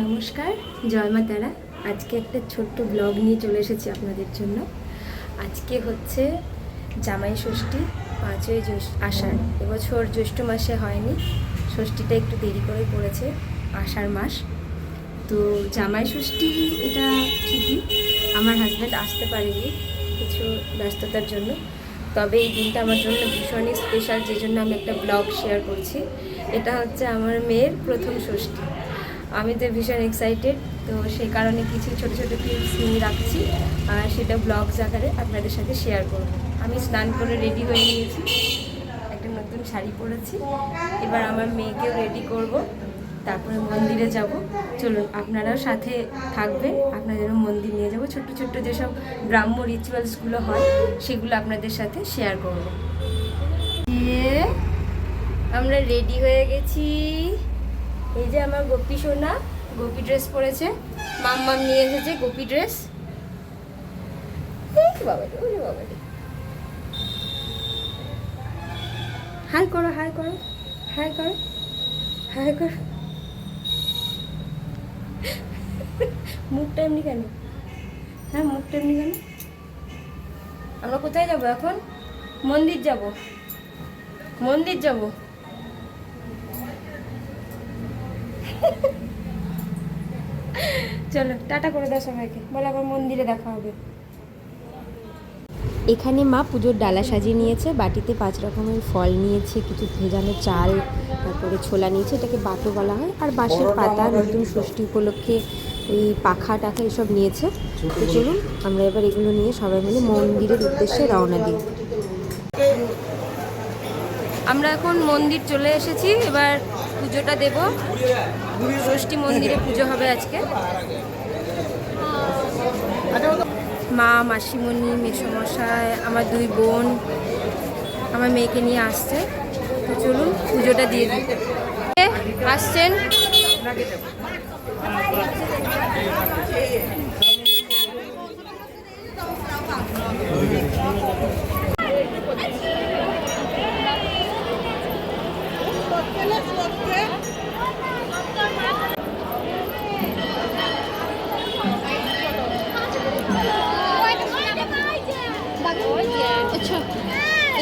নমস্কার, জয় মা তারা। আজকে একটা ছোট্ট ব্লগ নিয়ে চলে এসেছি আপনাদের জন্য। আজকে হচ্ছে জামাই ষষ্ঠী, 5ই আষাঢ়। এবছর জ্যৈষ্ঠ মাসে হয়নি, ষষ্ঠীটা একটু দেরি করে পড়েছে, আষাঢ় মাস। তো জামাই ষষ্ঠী এটা ঠিকই, আমার হাজব্যান্ড আসতে পারেনি কিছু ব্যস্ততার জন্য। তবে এই দিনটা আমার জন্য ভীষণই স্পেশাল, যে জন্য আমি একটা ব্লগ শেয়ার করছি। এটা হচ্ছে আমার মেয়ের প্রথম ষষ্ঠী। আমি তো ভীষণ এক্সাইটেড, তো সেই কারণে কিছু ছোটো ছোটো ক্লিপস নিয়ে রাখছি, আর সেটা ব্লগস আকারে আপনাদের সাথে শেয়ার করব। আমি স্নান করে রেডি হয়ে নিয়েছি, একটা নতুন শাড়ি পরেছি। এবার আমার মেয়েকেও রেডি করব, তারপরে মন্দিরে যাব। চলুন আপনারাও সাথে থাকবেন, আপনাদেরও মন্দির নিয়ে যাব। ছোট্ট ছোট্ট যেসব গ্রাম্য রিচুয়ালসগুলো হয় সেগুলো আপনাদের সাথে শেয়ার করব। আমরা রেডি হয়ে গেছি। এই যে আমার গোপী সোনা গোপী ড্রেস পরেছে, মাম্মাম নিয়ে এসেছে গোপী ড্রেস। বাবারে, ওরে বাবারে, হাই করো, হাই করো, হাই করো, হাই করো। মুখটা এমনি কেন? হ্যাঁ, মুখটা এমনি কেন? আমরা কোথায় যাব এখন? মন্দির যাব, মন্দির যাব। চলো টাটা করে দাও সবাইকে, বলো আবার মন্দিরে দেখা হবে। এখানে মা পুজোর ডালা সাজিয়ে নিয়েছে, বাটিতে 5 রকমের ফল নিয়েছে, কিছু ভেজানো চাল, তারপরে ছোলা নিয়েছে, এটাকে বাটো বলা হয়, আর বাঁশের পাতা, নতুন ষষ্ঠী উপলক্ষে এই পাখা টাখা এসব নিয়েছে। তো চলুন আমরা এবার এগুলো নিয়ে সবাই মিলে মন্দিরের উদ্দেশ্যে রওনা দিই। আমরা এখন মন্দির চলে এসেছি, এবার পুজোটা দেব। ষষ্ঠী মন্দিরে পুজো হবে আজকে। মা, মাসিমণি, মেসোমশাই, আমার 2 বোন আমার মেয়েকে নিয়ে আসছে। তো চলুন পুজোটা দিয়ে দিই। আসছেন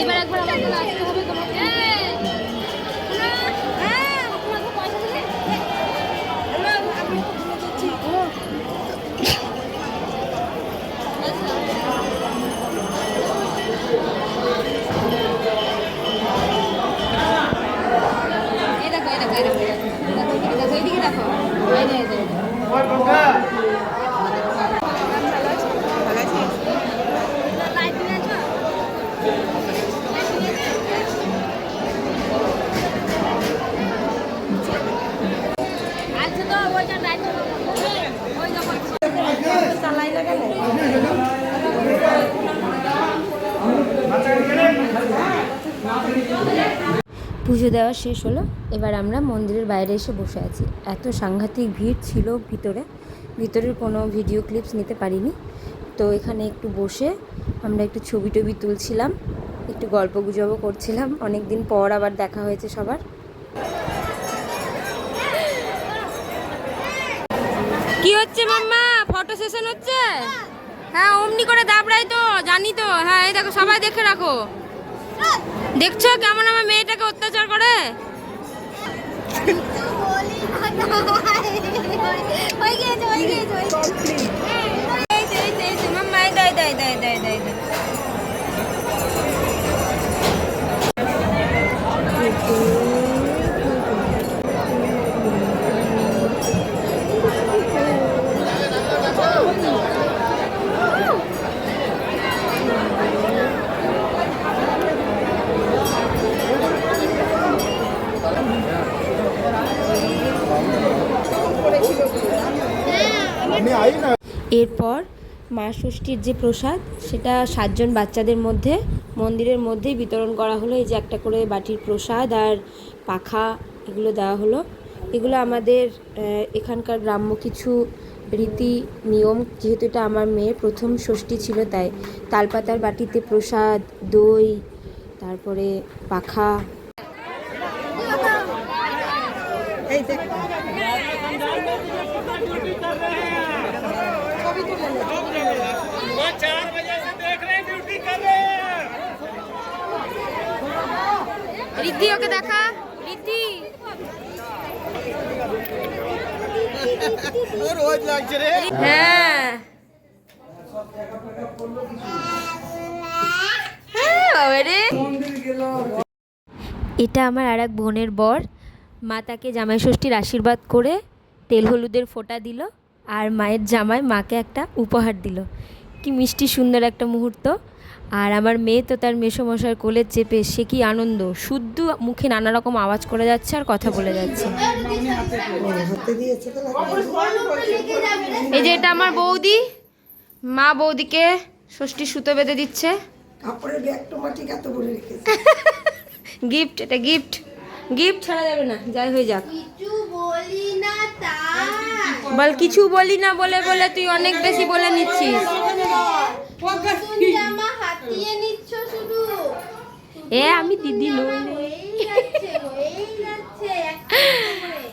এবার একবার আমাকে আসতে হবে তোমাকে। পুজো দেওয়া শেষ হলো, এবার আমরা মন্দিরের বাইরে এসে বসে আছি। এত সাংঘাতিক ভিড় ছিল ভিতরের কোনো ভিডিও ক্লিপস নিতে পারিনি। তো এখানে একটু বসে আমরা একটু ছবি টবি তুলছিলাম, একটু গল্প গুজবও করছিলাম। অনেক দিন পর আবার দেখা হয়েছে সবার। কি হচ্ছে মাম্মা? ফটো সেশন হচ্ছে? হ্যাঁ, অমনি করে দাবড়াই তো, জানি তো। হ্যাঁ, এই দেখো, সবাই দেখে রাখো। দেখছো কেমন আমার মেয়েটাকে অত্যাচার করে? এরপর মা ষষ্ঠীর যে প্রসাদ, সেটা 7 জন বাচ্চাদের মধ্যে মন্দিরের মধ্যেই বিতরণ করা হলো। এই যে একটা করে বাটির প্রসাদ আর পাখা, এগুলো দেওয়া হলো। এগুলো আমাদের এখানকার গ্রাম্য কিছু রীতি নিয়ম, যেহেতু এটা আমার মেয়ের প্রথম ষষ্ঠী ছিল, তাই তালপাতার বাটিতে প্রসাদ, দই, তারপরে পাখা। এই রিদ্ধি ওকে দেখা, রিদ্ধি হ্যাঁ এটা আমার আর এক বোনের বর। মা তাকে জামাই ষষ্ঠীর আশীর্বাদ করে তেল হলুদের ফোঁটা দিল, আর মায়ের জামাই মাকে একটা উপহার দিল। কি মিষ্টি সুন্দর একটা মুহূর্ত। আর আমার মেয়ে তো তার মেসোমশাইয়ের কোলে চেপে সে কি আনন্দ, শুদ্ধ মুখে নানা রকম আওয়াজ করে যাচ্ছে আর কথা বলে যাচ্ছে। এই যে এটা আমার বৌদি, মা বৌদিকে ষষ্ঠী সুতো বেঁধে দিচ্ছে। গিফট, এটা গিফট, গিফট ছাড়া যাবে না, যাই হয়ে যাক। বল কিছু বলি না বলে বলে তুই অনেক বেশি বলে নিচ্ছিস। এ আমি দিদি নই।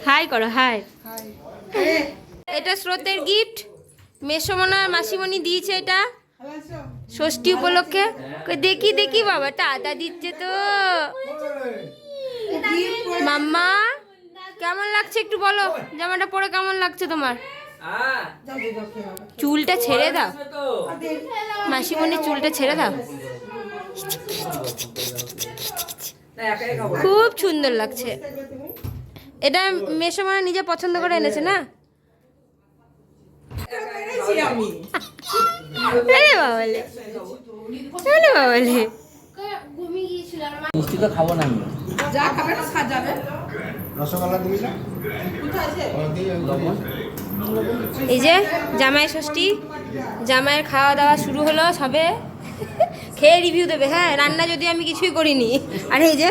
হাই করো, হাই। এটা স্রোতের গিফট, মেসমনা মাসিমণি দিয়েছে এটা ষষ্ঠী উপলক্ষে। দেখি দেখি বাবা টাটা দিচ্ছে তো। মাম্মা কেমন লাগছে একটু বলো, জামাটা পরে কেমন লাগছে তোমার? চুলটা ছেড়ে দাও মাসিমণির, চুলটা ছেড়ে দাও। খুব সুন্দর লাগছে। এটা মেসমনা নিজে পছন্দ করে এনেছে না? আরে বাবালে, আরে বাবালে, মিষ্টি তো খাবো না আমি। যা খাবে না সাজাবে। রসগোল্লা দিবি না? এই যে জামাই ষষ্ঠী, জামাইয়ের খাওয়া দাওয়া শুরু হলো সবে। খেয়ে রিভিউ দেবে। হ্যাঁ, রান্না যদি আমি কিছুই করিনি। আর এই যে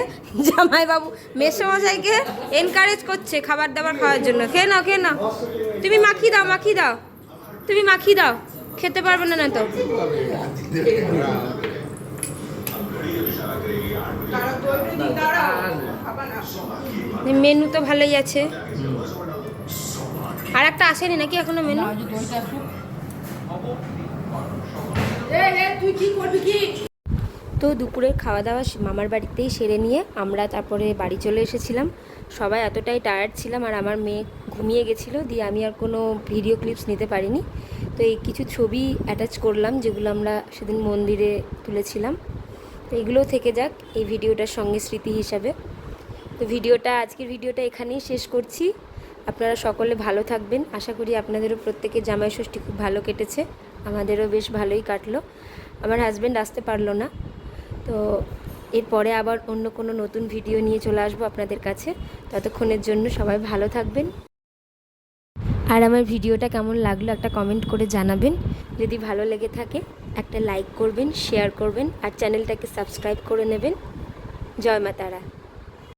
জামাই বাবু মেসোমশাইকে এনকারেজ করছে খাবার দাবার খাওয়ার জন্য। খেয়ে নাও, খেয়ে নাও। তুমি মাখিয়ে দাও, মাখিয়ে দাও, তুমি মাখিয়ে দাও, খেতে পারবে না না তো। মেনু তো ভালোই আছে। আর একটা আসেনি নাকি এখনো মেনু? তো দুপুরের খাওয়া দাওয়া মামার বাড়িতেই সেরে নিয়ে আমরা তারপরে বাড়ি চলে এসেছিলাম। সবাই এতটাই টায়ার্ড ছিলাম, আর আমার মেয়ে ঘুমিয়ে গেছিলো, দিয়ে আমি আর কোনো ভিডিও ক্লিপস নিতে পারিনি। তো এই কিছু ছবি অ্যাটাচ করলাম যেগুলো আমরা সেদিন মন্দিরে তুলেছিলাম। তো এগুলোও থেকে যাক এই ভিডিওটার সঙ্গে স্মৃতি হিসাবে। তো আজকের ভিডিওটা এখানেই শেষ করছি। আপনারা সকলে ভালো থাকবেন। আশা করি আপনাদেরও প্রত্যেকের জামাই ষষ্ঠী খুব ভালো কেটেছে, আমাদেরও বেশ ভালোই কাটলো। আমার হাজব্যান্ড আসতে পারলো না, তো এরপরে আবার অন্য কোনো নতুন ভিডিও নিয়ে চলে আসবো আপনাদের কাছে। ততক্ষণের জন্য সবাই ভালো থাকবেন। আর আমার ভিডিওটা কেমন লাগলো একটা কমেন্ট করে জানাবেন। যদি ভালো লেগে থাকে একটা লাইক করবেন, শেয়ার করবেন, আর চ্যানেলটাকে সাবস্ক্রাইব করে নেবেন। জয় মা তারা।